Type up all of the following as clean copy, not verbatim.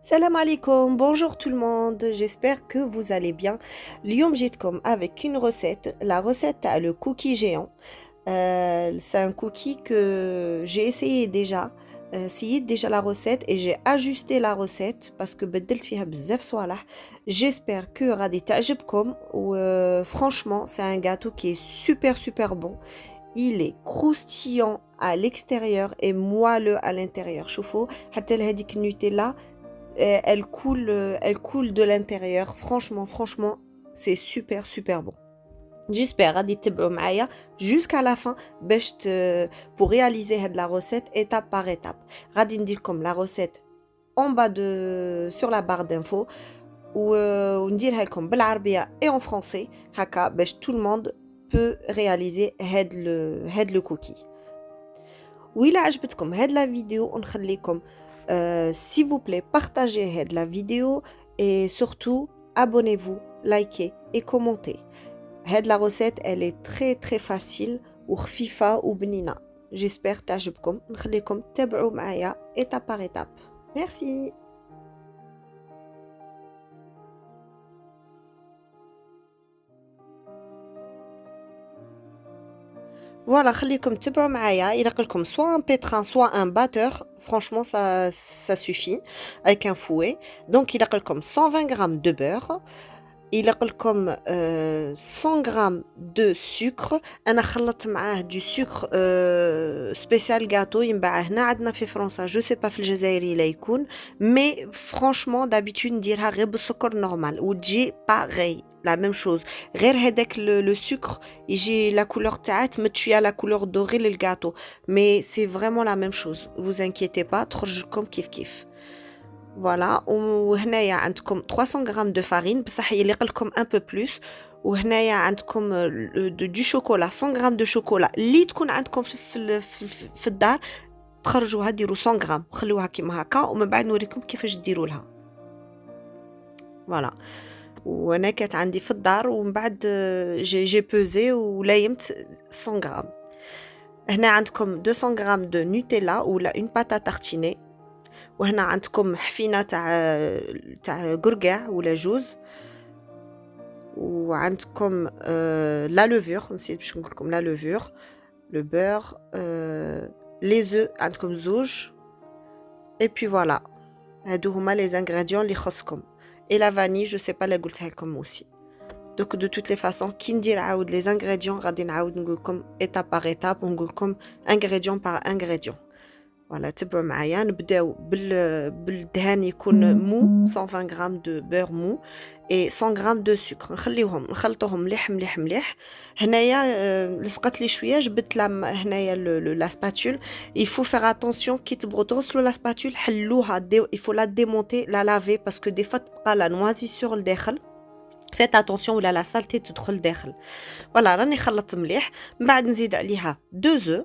Salam alaikum, bonjour tout le monde, j'espère que vous allez bien. اليوم جيتكم avec une recette. La recette a le cookie géant. C'est un cookie que j'ai essayé déjà. essayé déjà la recette et j'ai ajusté la recette parce que بدلت فيها بزاف صوالح. J'espère que غادي تعجبكم و franchement, c'est un gâteau qui est super bon. Il est croustillant à l'extérieur et moelleux à l'intérieur. شوفوا حتى لهذيك النوتيلا elle coule de l'intérieur. Franchement, c'est super bon. J'espère غادي تتبعوا معايا jusqu'à la fin باش pour réaliser هاد la recette étape par étape. غادي نديركم la recette en bas de sur la barre d'infos ونديرها لكم بالعربية et en français هكا باش tout le monde peut réaliser هاد le cookie. وإلا عجبتكم هاد la vidéo نخليكم s'il vous plaît, partagez la vidéo et surtout, abonnez-vous, likez et commentez. La recette, elle est très facile ou خفيفة ou بنينة. J'espère تعجبكم. نخليكم تتابعوا معايا étape par étape. Merci. Voilà, خليكم تتبعوا معايا ينقلكم soit un pétrin soit un batteur. Franchement, ça suffit avec un fouet. Donc, il a comme 120 g de beurre. Il a comme 100 g de sucre. أنا خلطت معاه du sucre spécial gâteau. ينباع هنا عندنا في فرنسا. Je sais pas في الجزائر إلا يكون. Mais franchement, d'habitude نديرها غير بالسكر normal. وتجي pareil. La même chose. غير هذاك le sucre, يجي la couleur تاعها تمد شوية la couleur dorée للgâteau. Mais c'est vraiment la même chose. Vous inquiétez pas, تخرج لكم كيف. Voilà, وهنايا عندكم 300 g de farine بصح يليق لكم un peu plus. وهنايا عندكم du chocolat 100 g de chocolat اللي تكون عندكم في الدار تخرجوها ديروا 100 g وخلوها كيما هكا ومن بعد نوريكم كيفاش ديروا لها. فوالا وانا كانت عندي في الدار ومن بعد جي بوزي ولايمت 100 g. هنا عندكم 200 g de نوتيلا ولا une pâte à tartiner. وهنا عندكم حفينه تاع قرقاع ولا جوز. وعندكم لا لوفور نسيت باش نقول لكم لا لوفور لو بور لي زو عندكم زوج. اي بي فوالا هادو هما لي انغريديون اللي خصكم. اي لا فاني جو سي با لا قلتها لكم اوسي. دوك دو توت لي فاصون كي ندير عاود لي انغريديون غادي نعاود نقول لكم ايتاب باغ ايتاب ونقول لكم انغريديون باغ انغريديون. فوالا تبعوا معايا. نبداو بالدهان يكون مو 120 g de beurre mou et 100 g de sucre. نخلطوهم مليح. هنايا لصقت لي شويه جبت هنايا لا سباتول. il faut faire attention كي تبغوا تغسلوا لا سباتول حلوها il faut la démonter la laver parce que des fois تبقى لا noisissure لداخل. faites attention ولا لا سالتي تدخل داخل. فوالا راني خلطت مليح. من بعد نزيد عليها 2 œufs.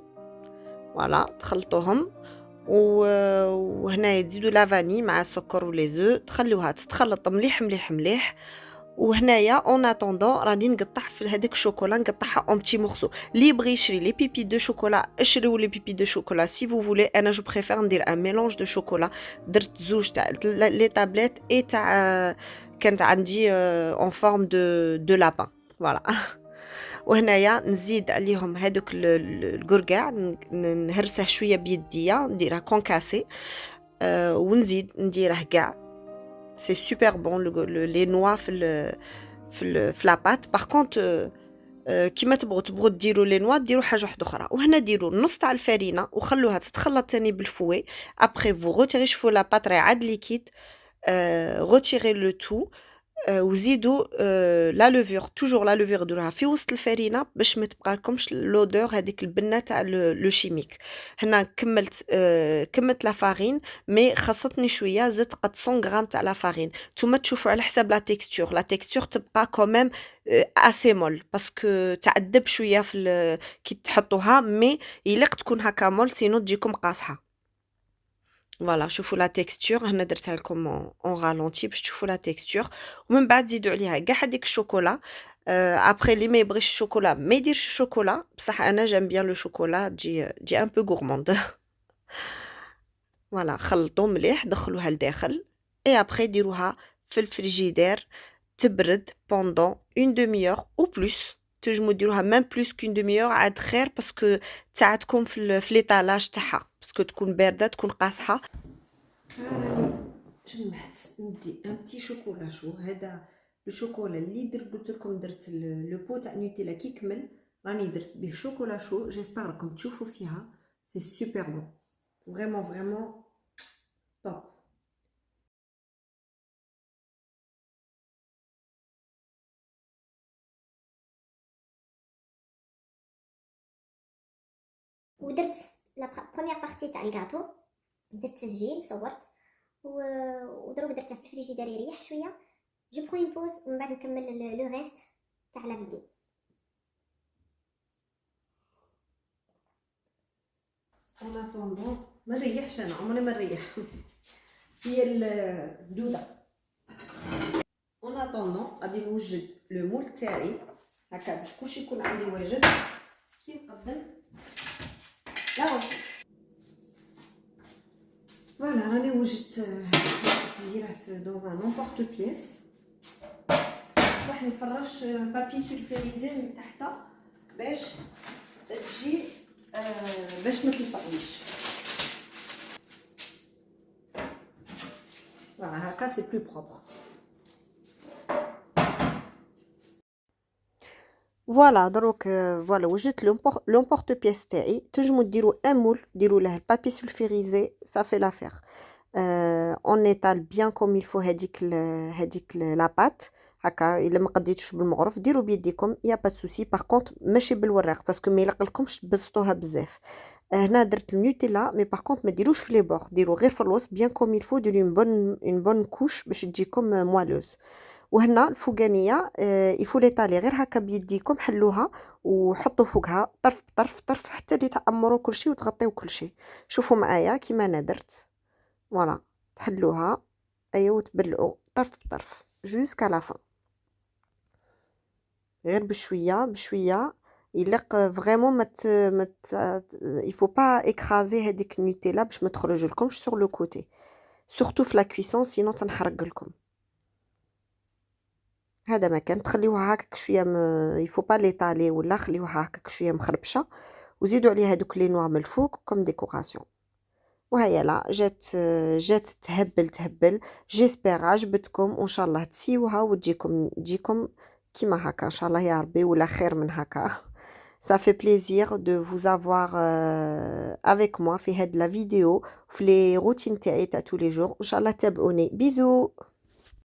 فوالا تخلطوهم وهنا تزيدوا لافاني مع السكر ولي زو تخلوها تتخلط مليح. وهنايا اون اتوندون راني نقطع في هذاك الشوكولا نقطعها اون بتي مورسو. اللي يبغي يشري لي بيبي دو شوكولا اشريو لي بيبي دو شوكولا سي فو فولي. انا جو بريفير ندير ان ميلونج دو شوكولا. درت زوج تاع لي تابليت اي تاع كانت عندي اون فورم دو لابان. فوالا وهنايا نزيد عليهم هذوك القرقاع نهرسه شويه بيديا نديرها كونكاسي. ونزيد نديره كاع سي سوبر بون لي نوا في لاباط. باغ كونط كيما تبغوا ديروا لي نوا ديروا حاجه واحده اخرى. وهنا ديروا نص تاع الفرينه وخلوها تتخلط ثاني بالفوي. ابري فو روتيري شوفوا لاباط راهي عاد ليكيد. روتيري لو تو وزيدوا لا لوفور توجور لا لوفور ديروها في وسط الفرينه باش ما تبقالكمش لودور هذيك البنه تاع لو شيميك. هنا كملت لا فارين مي خاصتني شويه زدت قد 100 غرام تاع لا فارين. نتوما تشوفوا على حساب لا تيكستور تبقى كوميم اسي مول باسكو تعذب شويه في كي تحطوها مي يليق تكون هكا مول سينو تجيكم قاصحه. فوالا شوفوا لا تيكستور هنا درتها لكم اون رالونتي باش تشوفوا لا تيكستور. ومن بعد زيدوا عليها كاع هذيك الشوكولا. ابري اللي ما يبغيش الشوكولا ما يديرش الشوكولا بصح انا جيم بيان لو شوكولا تجي ان بو غورموند. فوالا خلطوا مليح دخلوها لداخل et après ديروها في الفريجيدير تبرد pendant une demi-heure ou plus. تنجمو ديروها même plus qu'une demi-heure عاد خير باسكو تساعدكم في ليطالاج تاعها باسكو تكون بارده تكون قاصحه. راني جمعت ندي ان بتي شوكولا شو هذا لو شوكولا اللي قلت لكم درت لو بو تاع نوتيلا كي كمل راني درت به شوكولا شو. جيسبر راكم تشوفوا فيها سي سوبر بون فريمون فريمون توب. ودرت لا بروميير بارتي تاع الكاطو، درت تسجيل صورت ودروك درته في الفريجيدير يريح شويه. جو برون اون بوز ومن بعد نكمل لو ريست تاع لا فيديو. اون اتوندون ما نريحش انا عمري ما نريح هي الدوده. اون اتوندون غادي نوجد لو مول تاعي هكا باش كلشي يكون عندي واجد كي نقدم لا وصفت. فوالا راني وجدت نديره في دوز ان امبورط بيس. صح نفرش بابي سولفيريزي من تحت باش تجي باش ما تلصقليش. فوالا هكا سي بلو بروبر. فوالا دروك فوالا وجدت لومبورط بيس تاعي. تنجمو ديرو ان مول ديرو له البابي سولفيريزي صافي لافير. اون ايطال بيان كوم يلفو هذيك لا بات هكا. الا ما قديتوش بالمغرف ديروا بيديكم يا با سوسي. باغ كونطخ ماشي بالوراق باسكو ما يلقلكمش تبسطوها بزاف. هنا درت النوتيلا مي باغ كونطخ ما ديروش في لي بور ديروا غير في الوسط بيان كوم يلفو. ديروا اون بون كوش باش تجيكم موالوز. وهنا الفوقانيه يفو ليطالي غير هكا بيديكم حلوها وحطوا فوقها طرف بطرف طرف حتى اللي تعمروا كلشي وتغطيو كلشي. شوفوا معايا كيما انا درت فوالا تحلوها ايوا وتبلعوا طرف بطرف جوسكا لا فان غير بشويه بشويه. يلق فريمون يفو با اكرازي هذيك النوتيلا باش ما تخرج لكمش سور لو كوتي سورتو في لا كويسون سينو تنحرق لكم. هذا ما كان تخليوها هكاك شويه يفو با ليطالي ولا خليوها هكاك شويه مخربشه وزيدوا عليها دوك لي نوع من الفوق كوم ديكوراسيون. وهيا لا جات تهبل. جيسبر عجبتكم وان شاء الله تسيوها وتجيكم كيما هكا ان شاء الله يا ربي ولا خير من هكا. Ça fait plaisir de vous avoir avec moi في هاد لا فيديو في لي روتين تاعي تاع tous les jours. ان شاء الله تابعوني. بيزو.